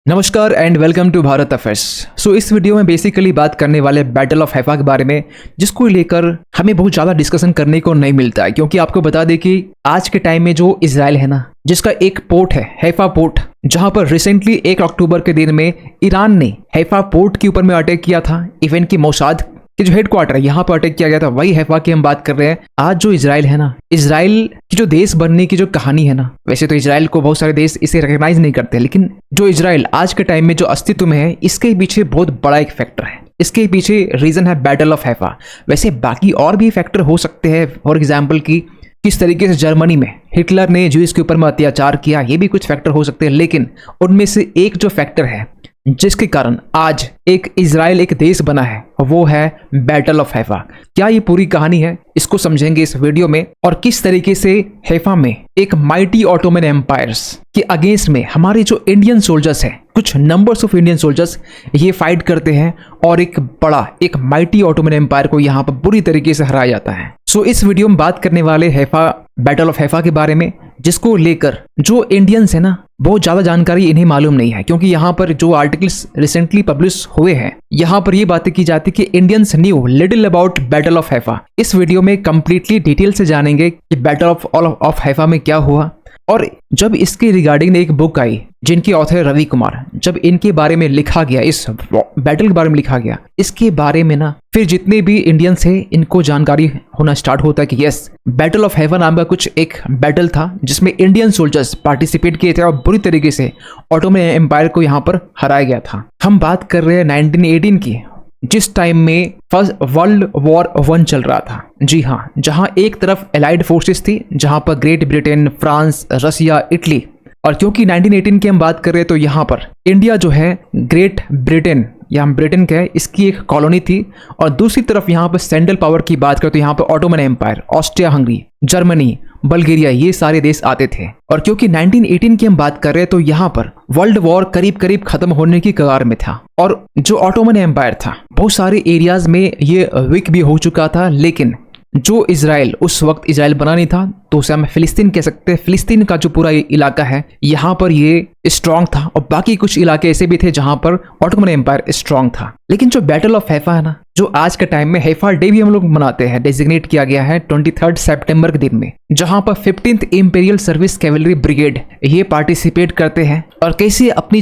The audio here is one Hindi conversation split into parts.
नमस्कार and welcome to Bharat affairs. इस वीडियो में बेसिकली बात करने वाले बैटल ऑफ हैफा के बारे में, जिसको लेकर हमें बहुत ज़्यादा डिस्कशन करने को नहीं मिलता है, क्योंकि आपको बता दें कि आज के टाइम में जो इजराइल है ना, जिसका एक पोर्ट है हैफा पोर्ट, जहां पर रिसेंटली 1 अक्टूबर के दिन में ईरान ने हैफा पोर्ट के ऊपर में अटैक किया था। इवन की मोसाद कि जो हेडक्वार्टर है यहाँ पर अटैक किया गया था, वही हैफा की हम बात कर रहे हैं। आज जो इजराइल है ना, इजराइल की जो देश बनने की जो कहानी है ना, वैसे तो इजराइल को बहुत सारे देश इसे रिकॉग्नाइज नहीं करते, लेकिन जो इजराइल आज के टाइम में जो अस्तित्व में है, इसके पीछे बहुत बड़ा एक फैक्टर है। इसके पीछे रीजन है बैटल ऑफ हैफा। वैसे बाकी और भी फैक्टर हो सकते हैं, फॉर एग्जाम्पल की किस तरीके से जर्मनी में हिटलर ने ज्यूज के ऊपर में अत्याचार किया, ये भी कुछ फैक्टर हो सकते हैं। लेकिन उनमें से एक जो फैक्टर है जिसके कारण आज एक इजराइल एक देश बना है, वो है बैटल ऑफ हैफा। क्या ये पूरी कहानी है, इसको समझेंगे इस वीडियो में, और किस तरीके से हैफा में एक माइटी ऑटोमन एम्पायर्स के अगेंस्ट में हमारे जो इंडियन सोल्जर्स हैं, कुछ नंबर्स ऑफ इंडियन सोल्जर्स ये फाइट करते हैं और एक माइटी ऑटोमन एम्पायर को यहाँ पर बुरी तरीके से हराया जाता है। इस वीडियो में बात करने वाले हैफा बैटल ऑफ हैफा के बारे में, जिसको लेकर जो इंडियंस है ना, बहुत ज्यादा जानकारी इन्हें मालूम नहीं है, क्योंकि यहाँ पर जो आर्टिकल्स रिसेंटली पब्लिश हुए हैं, यहाँ पर ये बातें की जाती कि Indians new little about battle of Haifa. इस वीडियो में कंप्लीटली डिटेल से जानेंगे कि बैटल ऑफ हैफा में क्या हुआ। और जब इसके रिगार्डिंग एक बुक आई जिनके ऑथर रवि कुमार, जब इनके बारे में लिखा गया, इस बैटल के बारे में लिखा गया, इसके बारे में ना फिर जितने भी इंडियंस हैं इनको जानकारी होना स्टार्ट होता है कि यस, बैटल ऑफ हैफा नाम का कुछ एक बैटल था जिसमें इंडियन सोल्जर्स पार्टिसिपेट किए थे और बुरी तरीके से ऑटोमन एम्पायर को यहाँ पर हराया गया था। हम बात कर रहे हैं 1918 की, जिस टाइम में फर्स्ट वर्ल्ड वॉर 1 चल रहा था। जी हाँ, जहां एक तरफ एलाइड फोर्सेस थी, जहां पर ग्रेट ब्रिटेन, फ्रांस, रसिया, इटली, और क्योंकि 1918 की हम बात कर रहे हैं तो यहाँ पर इंडिया जो है ग्रेट ब्रिटेन या हम ब्रिटेन के इसकी एक कॉलोनी थी, और दूसरी तरफ यहाँ पर सेंट्रल पावर की बात करें तो यहाँ पर Ottoman Empire, Austria Hungary, Germany, Bulgaria, ये सारे देश आते थे। और क्योंकि 1918 की हम बात कर रहे हैं तो यहाँ पर वर्ल्ड वॉर करीब करीब खत्म होने की कगार में था, और जो ऑटोमन एम्पायर था बहुत सारे एरियाज में ये वीक भी हो चुका था। लेकिन जो इजराइल, उस वक्त इजराइल बना नहीं था, तो उसे हम फिलिस्तीन कह सकते हैं। फिलिस्तीन का जो पूरा इलाका है यहाँ पर ये स्ट्रांग था, और बाकी कुछ इलाके ऐसे भी थे जहां पर ऑटोमन एम्पायर स्ट्रांग था। लेकिन जो बैटल ऑफ हैफा है ना, जो आज के टाइम में हैफा डे भी हम लोग मनाते हैं, डेजिग्नेट किया गया है 23 सितंबर के दिन में, जहां पर 15th imperial service cavalry brigade ये पार्टिसिपेट करते हैं, और कैसे अपनी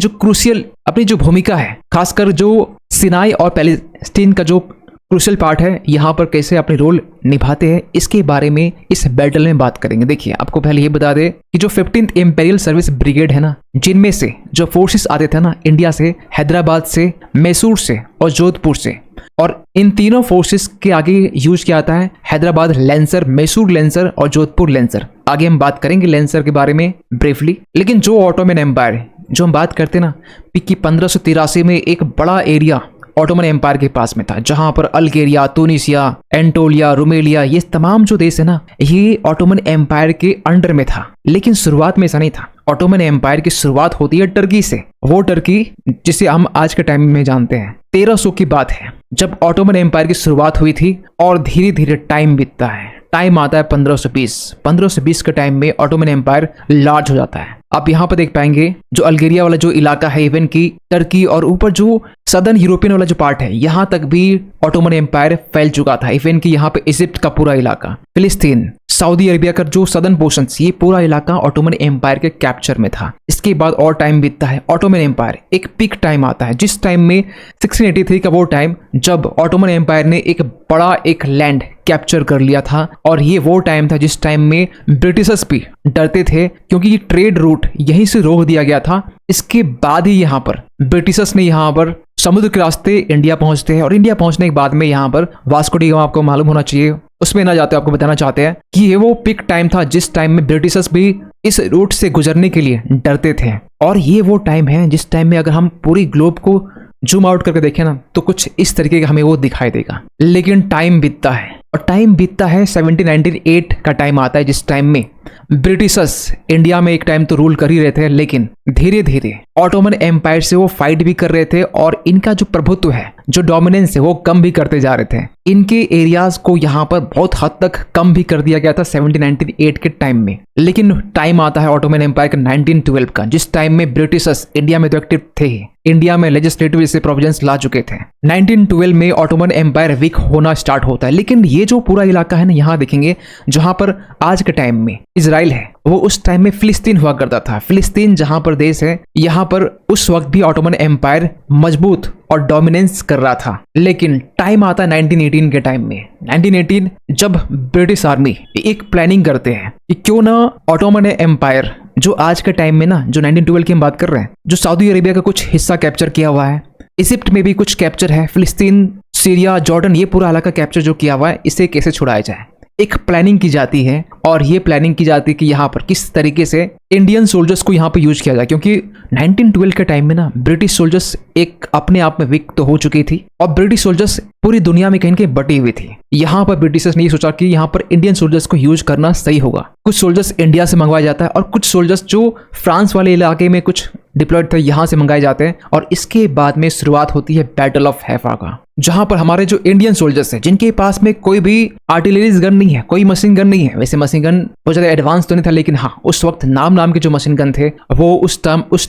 जो भूमिका है, खासकर जो सिनाई और पैलेस्टीन का जो क्रूशियल पार्ट है, यहाँ पर कैसे अपने रोल निभाते हैं, इसके बारे में इस बैटल में बात करेंगे। देखिए, आपको पहले ये बता दें कि जो 15th इंपीरियल सर्विस ब्रिगेड है ना, जिनमें से जो फोर्सेस आते थे ना इंडिया से, हैदराबाद से, मैसूर से और जोधपुर से, और इन तीनों फोर्सेस के आगे यूज किया जाता है हैदराबाद लेंसर, मैसूर लेंसर और जोधपुर लेंसर। आगे हम बात करेंगे लेंसर के बारे में ब्रीफली। लेकिन जो ऑटोमन एम्पायर जो हम बात करते ना, कि 1583 में एक बड़ा एरिया ऑटोमन एम्पायर के पास में था, जहां पर अल्जीरिया, तुनिसिया, एंटोलिया, रोमेलिया, ये तमाम जो देश है ना, ये ऑटोमन एम्पायर के अंडर में था। लेकिन शुरुआत में ऐसा नहीं था। ऑटोमन एम्पायर की शुरुआत होती है टर्की से, वो टर्की जिसे हम आज के टाइम में जानते हैं। 1300 की बात है जब ऑटोमन एम्पायर की शुरुआत हुई थी, और धीरे धीरे टाइम बीतता है। टाइम आता है 1520 के टाइम में ऑटोमन एम्पायर लार्ज हो जाता है। आप यहाँ पर देख पाएंगे जो अल्जीरिया वाला जो इलाका है, इवन की टर्की, और ऊपर जो सदर्न यूरोपियन वाला जो पार्ट है, यहाँ तक भी ऑटोमन एम्पायर फैल चुका था। इवन की यहाँ पे इजिप्ट का पूरा इलाका, फिलिस्तीन, सऊदी अरेबिया का जो सदर्न पोर्शंस, ये पूरा इलाका ऑटोमन एम्पायर के कैप्चर में था। इसके बाद और टाइम बीतता है। ऑटोमन एम्पायर एक पीक टाइम आता है, जिस टाइम में 1683 का वो टाइम जब ऑटोमन एम्पायर ने एक बड़ा एक लैंड कैप्चर कर लिया था, और ये वो टाइम था जिस टाइम में ब्रिटिशर्स भी डरते थे, क्योंकि ये ट्रेड रूट यहीं से रोक दिया गया था। इसके बाद ही यहाँ पर ब्रिटिशर्स ने यहाँ पर समुद्र के रास्ते इंडिया पहुंचते हैं, और इंडिया पहुंचने के बाद में यहाँ पर वास्को डी गामा, आपको मालूम होना चाहिए, उसमें ना जाते आपको बताना चाहते हैं कि ये वो पिक टाइम था जिस टाइम में ब्रिटिशर्स भी इस रूट से गुजरने के लिए डरते थे। और ये वो टाइम है जिस टाइम में अगर हम पूरी ग्लोब को जूम आउट करके देखें ना, तो कुछ इस तरीके का हमें वो दिखाई देगा। लेकिन टाइम बीतता है, और टाइम बीतता है 1798 का टाइम आता है, जिस टाइम में ब्रिटिशर्स इंडिया में एक टाइम तो रूल कर ही रहे थे, लेकिन धीरे धीरे ऑटोमन एम्पायर से वो फाइट भी कर रहे थे, और इनका जो प्रभुत्व है, जो डोमिनेंस है, वो कम भी करते जा रहे थे। इनके एरियाज को यहाँ पर बहुत हद तक कम भी कर दिया गया था 1798 के टाइम में। लेकिन टाइम आता है ऑटोमन एम्पायर का 1912 का, जिस टाइम में ब्रिटिशर्स इंडिया में तो एक्टिव थे ही, इंडिया में लेजिस्लेटिव से प्रोविजंस ला चुके थे। 1912 में ऑटोमन एम्पायर वीक होना स्टार्ट होता है। लेकिन ये जो पूरा इलाका है ना, यहाँ देखेंगे जहां पर आज के टाइम में इजराइल है, वो उस टाइम में फिलिस्तीन हुआ करता था। फिलिस्तीन जहां पर देश है, यहाँ पर उस वक्त भी ऑटोमन एम्पायर मजबूत और डोमिनेंस कर रहा था। लेकिन टाइम आता है 1918 के टाइम में। 1918 जब ब्रिटिश आर्मी एक प्लानिंग करते हैं कि क्यों ना ऑटोमन एम्पायर जो आज के टाइम में ना, जो 1912 की हम बात कर रहे हैं, जो सऊदी अरेबिया का कुछ हिस्सा कैप्चर किया हुआ है, इजिप्ट में भी कुछ कैप्चर है, फिलिस्तीन, सीरिया, जॉर्डन, ये पूरा इलाका कैप्चर जो किया हुआ है, इसे कैसे छुड़ाया जाए। एक प्लानिंग की जाती है और ये प्लानिंग की जाती है कि यहाँ पर किस तरीके से इंडियन सोल्जर्स को यहाँ पर यूज किया जाए, क्योंकि 1912 के टाइम में ना ब्रिटिश सोल्जर्स एक अपने आप में वीक तो हो चुकी थी और ब्रिटिश सोल्जर्स पूरी दुनिया में कहीं कहीं बटी हुई थी। यहाँ पर ब्रिटिशर्स ने ये सोचा कि यहाँ पर इंडियन सोल्जर्स को यूज करना सही होगा। कुछ सोल्जर्स इंडिया से मंगवाया जाता है और कुछ सोल्जर्स जो फ्रांस वाले इलाके में कुछ डिप्लॉयड थे, यहाँ से मंगाए जाते हैं। और इसके बाद में शुरुआत होती है बैटल ऑफ हैफा का, जहां पर हमारे जो इंडियन सोल्जर्स हैं, जिनके पास में कोई भी आर्टिलरीज गन नहीं है, कोई मशीन गन नहीं है, वैसे मशीन गन बहुत ज्यादा एडवांस तो नहीं था, लेकिन हाँ उस वक्त नाम के जो मशीन गन थे वो उस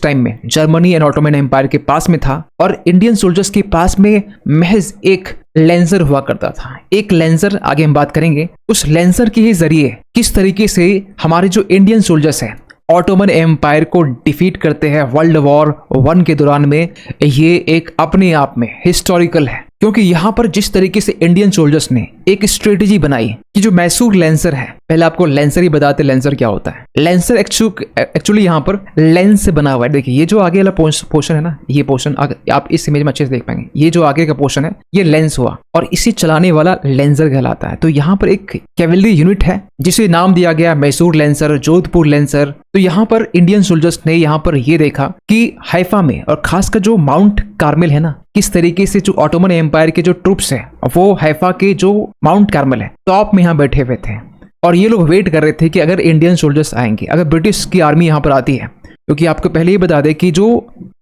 टाइम में जर्मनी एंड ऑटोमन एम्पायर के पास में था। और इंडियन सोल्जर्स के पास में महज एक लेंसर हुआ करता था। एक लेंसर, आगे हम बात करेंगे, उस लेंसर के ही जरिए किस तरीके से हमारे जो इंडियन सोल्जर्स हैं ऑटोमन एम्पायर को डिफीट करते हैं वर्ल्ड वॉर 1 के दौरान में। ये एक अपने आप में हिस्टोरिकल है, क्योंकि यहाँ पर जिस तरीके से इंडियन सोल्जर्स ने एक स्ट्रेटेजी बनाई कि जो मैसूर लेंसर है, पहले आपको लेंसर ही बताते लेंसर क्या होता है। लेंसर एक्चुअली यहाँ पर लेंस से बना हुआ है। देखिए ये जो आगे वाला पोर्शन है ना, ये पोर्शन आप इस इमेज में अच्छे से देख पाएंगे, ये जो आगे का पोर्शन है ये लेंस हुआ और इसी चलाने वाला लेंसर कहलाता है। तो यहाँ पर एक कैवेलरी यूनिट है जिसे नाम दिया गया मैसूर लेंसर, जोधपुर लेंसर। तो यहाँ पर इंडियन सोल्जर्स ने यहाँ पर ये देखा कि हैफा में और खासकर जो माउंट कार्मेल है ना, किस तरीके से जो ऑटोमन एम्पायर के जो ट्रूप्स है वो हैफा के जो माउंट कार्मेल है टॉप में यहाँ बैठे हुए थे और ये लोग वेट कर रहे थे कि अगर इंडियन सोल्जर्स आएंगे, अगर ब्रिटिश की आर्मी यहाँ पर आती है, क्योंकि आपको पहले ही बता दें कि जो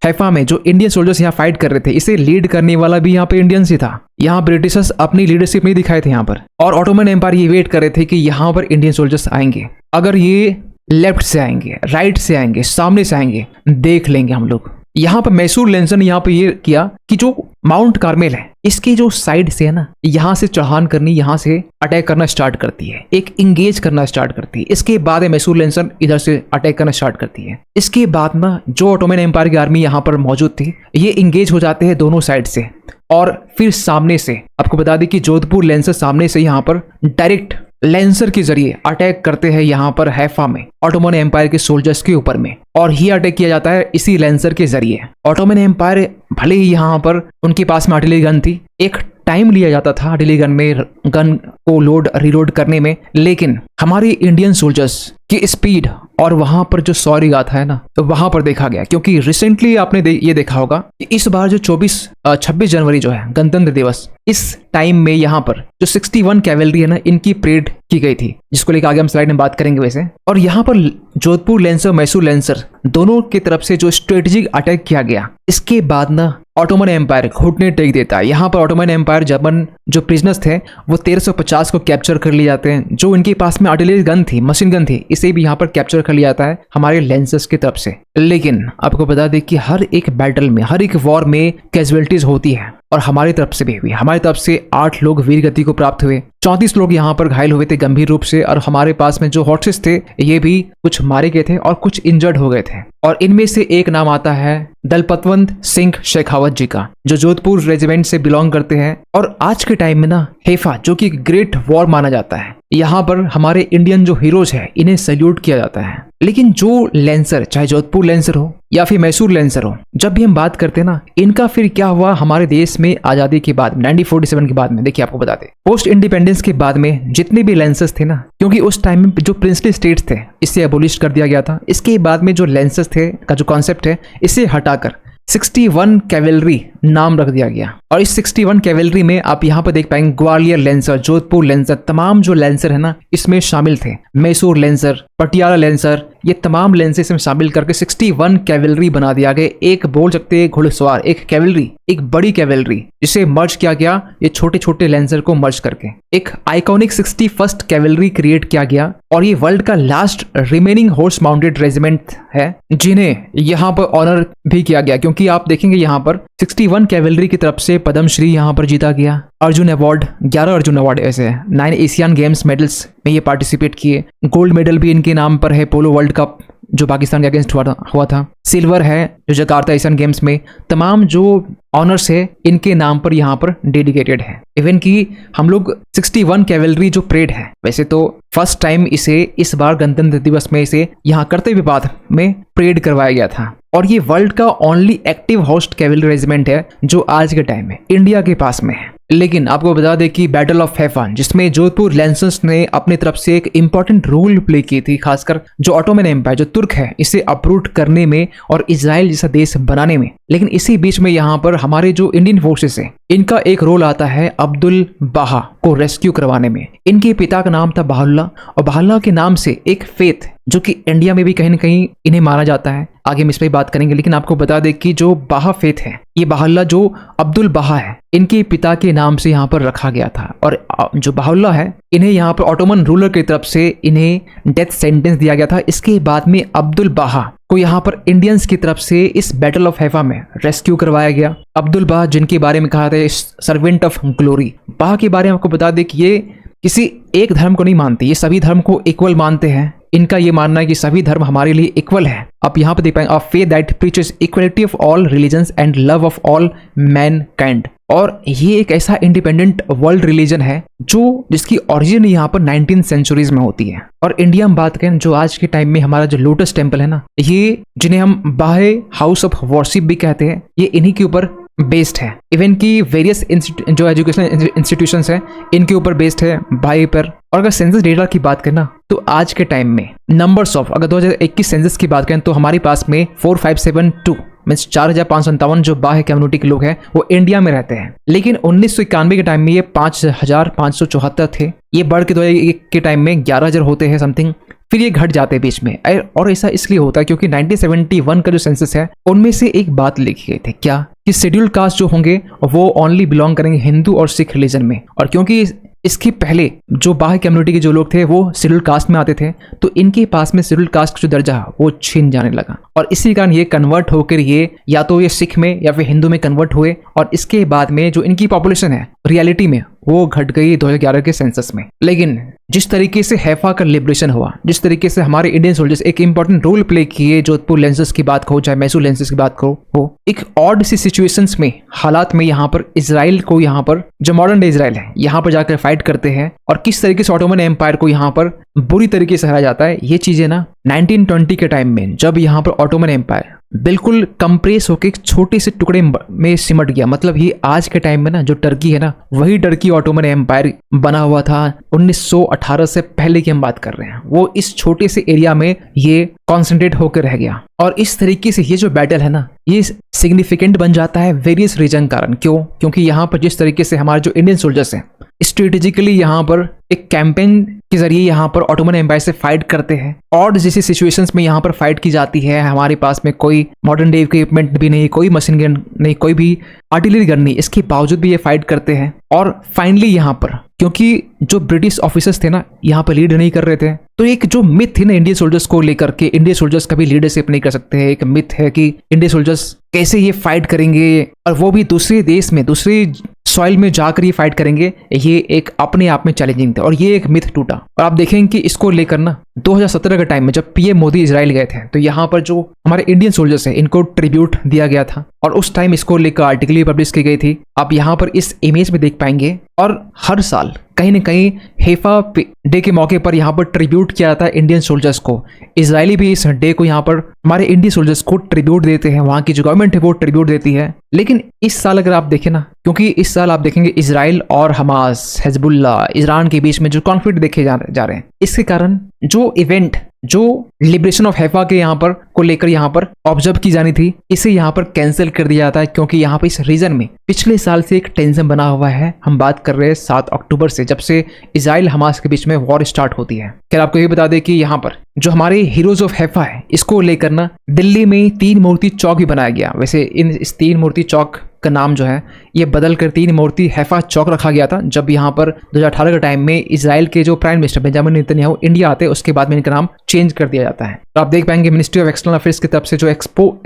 हैफा में जो इंडियन सोल्जर्स यहाँ फाइट कर रहे थे, इसे लीड करने वाला भी यहाँ पे इंडियंस ही था। यहाँ ब्रिटिशर्स अपनी लीडरशिप नहीं दिखाए थे यहाँ पर, और ऑटोमन एम्पायर ये वेट कर रहे थे कि यहाँ पर इंडियन सोल्जर्स आएंगे, अगर ये लेफ्ट से आएंगे, राइट से आएंगे, सामने से आएंगे, देख लेंगे हम लोग। यहाँ पर मैसूर लेंसर ने यहाँ पे ये किया कि जो माउंट कार्मेल है इसके जो साइड से है ना, यहाँ से चढ़ान करनी, यहाँ से अटैक करना स्टार्ट करती है, एक इंगेज करना स्टार्ट करती है। इसके बाद मैसूर लेंसर इधर से अटैक करना स्टार्ट करती है। इसके बाद ना जो ऑटोमन एम्पायर की आर्मी यहाँ पर मौजूद थी, ये इंगेज हो जाते हैं दोनों साइड से और फिर सामने से, आपको बता दें कि जोधपुर लेंसर सामने से यहाँ पर डायरेक्ट लेंसर के जरिए अटैक करते हैं यहाँ पर हैफा में ऑटोमन एम्पायर के सोल्जर्स के ऊपर में, और ही अटैक किया जाता है इसी लेंसर के जरिए। ऑटोमन एम्पायर भले ही यहाँ पर उनके पास में आर्टिलरी गन थी, एक टाइम लिया जाता था आर्टिलरी गन में गन को लोड रिलोड करने में, लेकिन हमारे इंडियन सोल्जर्स की स्पीड और वहां पर जो सॉरी गाथा है ना, तो वहां पर देखा गया। क्योंकि रिसेंटली आपने ये देखा होगा कि इस बार जो 26 जनवरी जो है गणतंत्र दिवस, इस टाइम में यहाँ पर जो 61 कैवेलरी है ना, इनकी परेड की गई थी, जिसको लेकर आगे हम स्लाइड में बात करेंगे वैसे। और यहाँ पर जोधपुर लेंसर, मैसूर लेंसर दोनों की तरफ से जो स्ट्रेटेजिक अटैक किया गया, इसके बाद ना ऑटोमन एम्पायर घुटने टेक देता है। यहाँ पर ऑटोमन एम्पायर जर्मन जो प्रिजनर्स थे वो 1350 को कैप्चर कर लिए जाते हैं। जो इनके पास में आर्टिलरी गन थी, मशीन गन थी, इसे भी यहाँ पर कैप्चर कर लिया जाता है हमारे लेंसर्स की तरफ से। लेकिन आपको बता दें कि हर एक बैटल में, हर एक वॉर में कैजुअलिटीज होती है, और हमारी तरफ से भी हुई। हमारी तरफ से 8 लोग वीर गति को प्राप्त हुए, 34 लोग यहाँ पर घायल हुए थे गंभीर रूप से, और हमारे पास में जो हॉर्सेस थे ये भी कुछ मारे गए थे और कुछ इंजर्ड हो गए थे। और इनमें से एक नाम आता है दलपतवंत सिंह शेखावत जी का, जो जोधपुर रेजिमेंट से बिलोंग करते हैं। और आज के टाइम में ना हैफा, जो कि ग्रेट वॉर माना जाता है, यहाँ पर हमारे इंडियन जो हीरोज है इन्हें सैल्यूट किया जाता है। लेकिन जो लेंसर, चाहे जोधपुर लेंसर हो या फिर मैसूर लेंसर हो, जब भी हम बात करते हैं ना, इनका फिर क्या हुआ हमारे देश में आजादी के बाद 1947 के बाद में। देखिए आपको बताते, पोस्ट इंडिपेंडेंस के बाद में जितने भी लेंसर्स थे ना, क्योंकि उस टाइम में जो प्रिंसली स्टेट्स थे इसे एबोलिश कर दिया गया था। इसके बाद में जो लेंसर्स थे का जो कॉन्सेप्ट है, इसे हटाकर 61 कैवेलरी नाम रख दिया गया। और इस 61 कैवेलरी में आप यहाँ पर देख पाएंगे ग्वालियर लेंसर, जोधपुर लेंसर, तमाम जो लेंसर है ना इसमें शामिल थे। मैसूर लेंसर, पटियाला लेंसर, ये तमाम लेंसर इसमें शामिल करके 61 कैवेलरी बना दिया गया। एक बोल सकते हैं घुड़सवार, एक कैवेलरी, एक बड़ी कैवेलरी जिसे मर्ज किया गया ये छोटे छोटे लेंसर को मर्ज करके। एक आइकॉनिक 61st कैवेलरी क्रिएट किया गया और ये वर्ल्ड का last remaining horse mounted regiment है जिन्हें यहाँ पर ऑनर भी किया गया, क्योंकि आप देखेंगे यहाँ पर 61 कैवेलरी की तरफ से पद्मश्री यहाँ पर जीता गया। अर्जुन अवार्ड, 11 अर्जुन अवार्ड ऐसे 9 एशियन गेम्स मेडल्स में ये पार्टिसिपेट किए। गोल्ड मेडल भी इनके नाम पर है पोलो वर्ल्ड कप जो पाकिस्तान के अगेंस्ट हुआ था। सिल्वर है जो जकार्ता एशियन गेम्स में। तमाम जो ऑनर्स है इनके नाम पर यहाँ पर डेडिकेटेड है। इवन कि हम लोग 61 कैवेलरी जो परेड है, वैसे तो फर्स्ट टाइम इसे इस बार गणतंत्र दिवस में इसे यहाँ कर्तव्य पथ में परेड करवाया गया था। और ये वर्ल्ड का only active host cavalry regiment है जो आज के टाइम में इंडिया के पास में है। लेकिन आपको बता दें कि बैटल ऑफ हैफा जिसमें जोधपुर लेंसर्स ने अपनी तरफ से एक इंपॉर्टेंट रोल प्ले की थी, खासकर जो ऑटोमन एम्पायर जो तुर्क है इसे अपरूट करने में और इजराइल जैसा देश बनाने में। लेकिन इसी बीच में यहाँ पर हमारे जो इंडियन फोर्सेस है इनका एक रोल आता है अब्दुल बाहा को रेस्क्यू करवाने में। इनके पिता का नाम था बाहुल्ला और बाहुल्ला के नाम से एक फेथ जो कि इंडिया में भी कहीं ना कहीं इन्हें माना जाता है, आगे हम इस पर बात करेंगे। लेकिन आपको बता दें कि जो बाहा फेथ है ये बाहुल्ला जो अब्दुल बाहा है इनके पिता के नाम से यहाँ पर रखा गया था। और जो बाहुल्ला है इन्हें यहाँ पर ऑटोमन रूलर की तरफ से इन्हें डेथ सेंटेंस दिया गया था। इसके बाद में अब्दुल बाहा को यहाँ पर इंडियंस की तरफ से इस बैटल ऑफ हैफा में रेस्क्यू करवाया गया। अब्दुल बाहा जिनके बारे में कहा था सर्वेंट ऑफ ग्लोरी, बाहा के बारे में आपको बता दें कि ये किसी एक धर्म को नहीं मानते, ये सभी धर्म को इक्वल मानते हैं। इनका ये मानना है कि सभी धर्म हमारे लिए इक्वल है। आप यहाँ पर देख पाएंगे अ faith that preaches equality of all religions and love of all Mankind. और ये एक ऐसा इंडिपेंडेंट वर्ल्ड रिलीजन है जो जिसकी ओरिजिन यहाँ पर 19th सेंचुरीज में होती है। और इंडिया में बात करें जो आज के टाइम में हमारा जो लोटस टेम्पल है ना, ये जिन्हें हम बाहे हाउस ऑफ वर्शिप भी कहते हैं, ये इन्हीं के ऊपर बेस्ड है। इवन की वेरियस जो एजुकेशनल इंस्टीट्यूशंस है इनके ऊपर बेस्ड है बाहे पर। और अगर सेंसस डेटा की बात करें ना तो आज के टाइम में नंबर्स ऑफ अगर 2021 सेंसस की बात करें तो हमारे पास में 4572 मीन्स 4557 जो बाह्य कम्युनिटी के लोग हैं वो इंडिया में रहते हैं। लेकिन 1991 के टाइम में ये 5574 थे। ये बढ़ के 2001 के टाइम में 11,000 होते हैं समथिंग, फिर ये घट जाते हैं बीच में। और ऐसा इसलिए होता है क्योंकि 1971 का जो सेंसस है उनमें से एक बात लिखी गई थी क्या कि शेड्यूल्ड कास्ट जो होंगे वो ओनली बिलोंग करेंगे हिंदू और सिख रिलीजन में। और क्योंकि इसके पहले जो बाह्य कम्युनिटी के जो लोग थे वो शेड्यूल्ड कास्ट में आते थे तो इनके पास में शेड्यूल्ड कास्ट का जो दर्जा वो छीन जाने लगा। और इसी कारण ये कन्वर्ट होकर ये या तो ये सिख में या फिर हिंदू में कन्वर्ट हुए। और इसके बाद में जो इनकी पॉपुलेशन है रियलिटी में वो घट गई 2011 के सेंसस में। लेकिन जिस तरीके से हैफा का लिबरेशन हुआ, जिस तरीके से हमारे इंडियन सोल्जर्स एक इंपॉर्टेंट रोल प्ले किए, जोधपुर लेंसर्स की बात करो चाहे मैसूर लेंसर्स की बात करो, हो एक ऑड सी सिचुएशंस में हालात में यहाँ पर इजराइल को यहाँ पर जो मॉडर्न डे इजराइल है यहाँ पर जाकर फाइट करते हैं। और किस तरीके से ऑटोमन एम्पायर को यहाँ पर बुरी तरीके से हराया जाता है। ये चीजें ना 1920 के टाइम में जब यहाँ पर ऑटोमन एम्पायर बिल्कुल कंप्रेस होकर एक छोटे से टुकड़े में सिमट गया, मतलब ये आज के टाइम में ना जो टर्की है ना वही टर्की ऑटोमन एम्पायर बना हुआ था 1918 से पहले की हम बात कर रहे हैं। वो इस छोटे से एरिया में ये कॉन्सेंट्रेट होकर रह गया। और इस तरीके से ये जो बैटल है ना ये सिग्निफिकेंट बन जाता है वेरियस रीजन कारण। क्यों? क्योंकि यहाँ पर जिस तरीके से हमारे जो इंडियन सोल्जर्स हैं स्ट्रेटेजिकली यहाँ पर एक कैंपेन के जरिए यहाँ पर ऑटोमन एम्पायर से फाइट करते हैं। और जैसी सिचुएशंस में यहाँ पर फाइट की जाती है, हमारे पास में कोई मॉडर्न डे इक्विपमेंट भी नहीं, कोई मशीन गन नहीं, कोई भी आर्टिलरी गन नहीं, इसके बावजूद भी ये फाइट करते हैं। और फाइनली यहाँ पर क्योंकि जो ब्रिटिश ऑफिसर्स थे ना यहाँ पर लीड नहीं कर रहे थे तो एक जो मिथ थी ना इंडियन सोल्जर्स को लेकर के, इंडियन सोल्जर्स कभी लीडरशिप नहीं कर सकते हैं, एक मिथ है कि इंडियन सोल्जर्स कैसे ये फाइट करेंगे और वो भी दूसरे देश में दूसरे सॉइल में जाकर ये फाइट करेंगे, ये एक अपने आप में चैलेंजिंग था। और ये एक मिथ टूटा। और आप देखेंगे कि इसको लेकर ना 2017 के टाइम में जब पीएम मोदी इजराइल गए थे तो यहाँ पर जो हमारे इंडियन सोल्जर्स हैं इनको ट्रिब्यूट दिया गया था और उस टाइम इसको लेकर आर्टिकल भी पब्लिश की गई थी। आप यहाँ पर इस इमेज में देख पाएंगे। और हर साल कहीं ना कहीं हैफा डे के मौके पर यहाँ पर ट्रिब्यूट किया जाता है इंडियन सोल्जर्स को। इजरायली भी इस डे को यहाँ पर हमारे इंडियन सोल्जर्स को ट्रिब्यूट देते हैं, वहाँ की जो गवर्नमेंट है वो ट्रिब्यूट देती है। लेकिन इस साल अगर आप देखें ना, क्योंकि इस साल आप देखेंगे इजराइल और हमास, हिजबुल्लाह, ईरान के बीच में जो कॉन्फ्लिक्ट देखे जा रहे हैं, इसके कारण जो इवेंट जो लिबरेशन ऑफ हैफा के यहाँ पर को लेकर यहाँ पर ऑब्जर्व की जानी थी, इसे यहाँ पर कैंसिल कर दिया जाता है क्योंकि यहाँ पर इस रीजन में पिछले साल से एक टेंशन बना हुआ है। हम बात कर रहे हैं 7 अक्टूबर से, जब से इजराइल हमास के बीच में वॉर स्टार्ट होती है। खैर आपको ये बता दें कि यहाँ पर जो हमारे हीरोज ऑफ हैफा है, इसको लेकर ना दिल्ली में 3 मूर्ति चौक भी बनाया गया। वैसे इस 3 मूर्ति चौक का नाम जो है ये बदल कर 3 मूर्ति हैफा चौक रखा गया था, जब यहाँ पर 2018 के टाइम में इजराइल के जो prime minister Benjamin Netanyahu India आते हैं, उसके बाद में इनका नाम चेंज कर दिया जाता है। तो आप देख पाएंगे मिनिस्ट्री ऑफ एक्सटर्नल अफेयर्स की तरफ से जो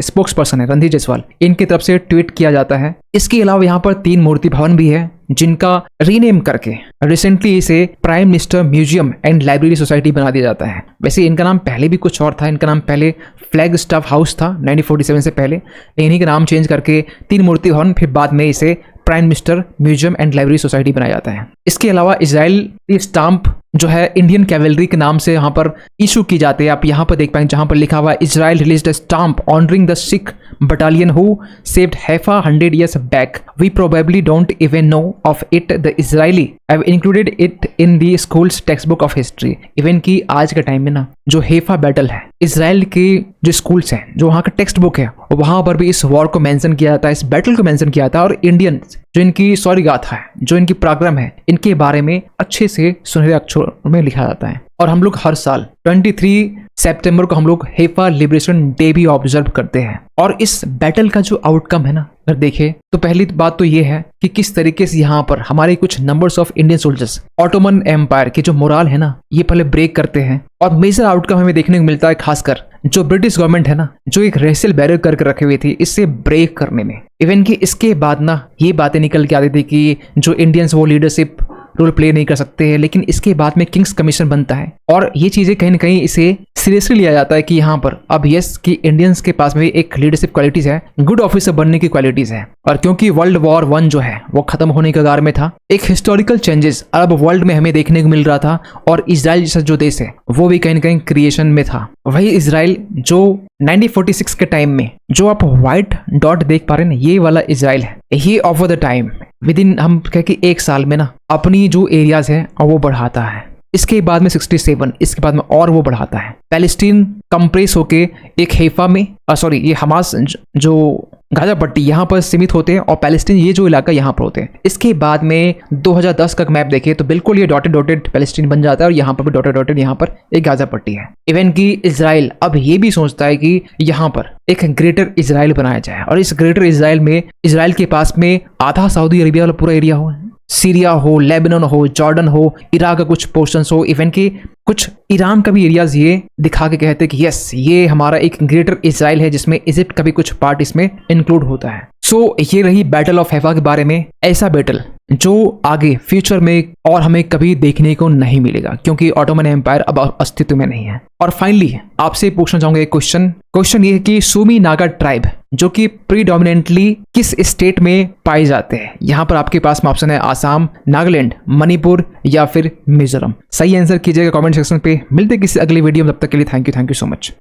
स्पोक्स पर्सन है रणधीर जायसवाल, इनकी तरफ से ट्वीट किया जाता है। इसके अलावा यहाँ पर 3 मूर्ति भवन भी है जिनका रीनेम करके रिसेंटली इसे prime minister museum and library society बना दिया जाता है। वैसे इनका नाम पहले भी कुछ और था, इनका नाम पहले फ्लैग स्टाफ हाउस था 1947 से पहले, इन्हीं का नाम चेंज करके 3 मूर्ति भवन, फिर बाद में इसे prime minister museum and library society बनाया जाता है। इसके अलावा इजराइल की स्टाम्प जो है इंडियन कैवेलरी के नाम से यहाँ पर इशू की जाती है। आप यहाँ पर देख पाएंगे जहाँ पर लिखा हुआ है Israel released a stamp honouring the Sikh battalion who saved Haifa 100 years back. We probably don't even know of it. The Israeli have included it in the school's textbook of history. Even कि आज के टाइम में ना जो हेफा बैटल है, इजराइल के जो स्कूल्स हैं, जो वहाँ का टेक्स्ट बुक है, वहाँ पर भी इस वॉर को मेंशन किया जाता है, इस बैटल को मेंशन किया जाता है। और इंडियन जो इनकी सॉरी गाथा है, जो इनकी पराक्रम है, इनके बारे में अच्छे से सुनहरे अक्षरों में लिखा जाता है। और हम लोग हर साल 23 सितंबर को हम लोग हेफा लिबरेशन डे भी ऑब्जर्व करते हैं। और इस बैटल का जो आउटकम है ना, अगर देखें तो पहली बात तो ये है कि किस तरीके से यहाँ पर हमारे कुछ numbers of Indian soldiers Ottoman Empire के जो मोराल है ना, ये पहले ब्रेक करते हैं। और मेजर आउटकम हमें देखने को मिलता है, खासकर जो ब्रिटिश गवर्नमेंट है ना, जो एक रेसियल बैरियर करके रखे हुई थी, इससे ब्रेक करने में। इवन कि इसके बाद ना ये बातें निकल के आती थी कि जो इंडियंस वो लीडरशिप रोल प्ले नहीं कर सकते हैं, लेकिन इसके बाद में किंग्स कमीशन बनता है और ये चीजें कहीं ना कहीं इसे सीरियसली लिया जाता है कि यहाँ पर अब यस कि इंडियंस के पास में एक लीडरशिप क्वालिटीज है, गुड ऑफिसर बनने की क्वालिटीज है। और क्योंकि वर्ल्ड वॉर 1 जो है वो खत्म होने के कगार में था, एक हिस्टोरिकल चेंजेस अरब वर्ल्ड में हमें देखने को मिल रहा था और इजराइल जैसा जो देश है वो भी कहीं ना कहीं क्रिएशन में था। वही इजराइल जो 1946 के टाइम में जो आप व्हाइट डॉट देख पा रहे हैं ना, ये वाला इजराइल है, ये over the time with in हम कह कि 1 साल में ना अपनी जो एरियाज है वो बढ़ाता है। इसके बाद में 67, इसके बाद में और वो बढ़ाता है। पैलेस्टीन कंप्रेस होके एक हेफा में ये हमास जो गाजा पट्टी यहाँ पर सीमित होते हैं और पैलेस्टीन ये जो इलाका यहाँ पर होते हैं। इसके बाद में 2010 का मैप देखें तो बिल्कुल ये डॉटेड डॉटेड पैलेस्टीन बन जाता है और यहाँ पर भी डॉटेड डॉटेड यहाँ पर एक गाजा पट्टी है। इवन कि इजराइल अब ये भी सोचता है कि यहाँ पर एक ग्रेटर इजराइल बनाया जाए और इस ग्रेटर इजराइल में इजराइल के पास में आधा सऊदी अरेबिया वाला पूरा एरिया हो, सीरिया हो, लेबनान हो, जॉर्डन हो, इराक का कुछ पोर्शंस हो, इवन कि कुछ ईरान का भी एरियाज ये दिखा के कहते हैं कि यस ये हमारा एक ग्रेटर इजराइल है जिसमें इजिप्ट का भी कुछ पार्ट इसमें इंक्लूड होता है। सो ये रही बैटल ऑफ हैफा के बारे में। ऐसा बैटल जो आगे फ्यूचर में और हमें कभी देखने को नहीं मिलेगा क्योंकि ऑटोमन एम्पायर अब अस्तित्व में नहीं है। और फाइनली आपसे पूछना चाहूंगा एक क्वेश्चन ये है कि सूमी नागा ट्राइब जो कि प्रीडोमिनेंटली किस स्टेट में पाए जाते हैं? यहाँ पर आपके पास में ऑप्शन है आसाम, नागालैंड, मणिपुर या फिर मिजोरम। सही आंसर कीजिएगा कमेंट सेक्शन पे। मिलते किसी अगली वीडियो में, तब तक के लिए थैंक यू सो मच।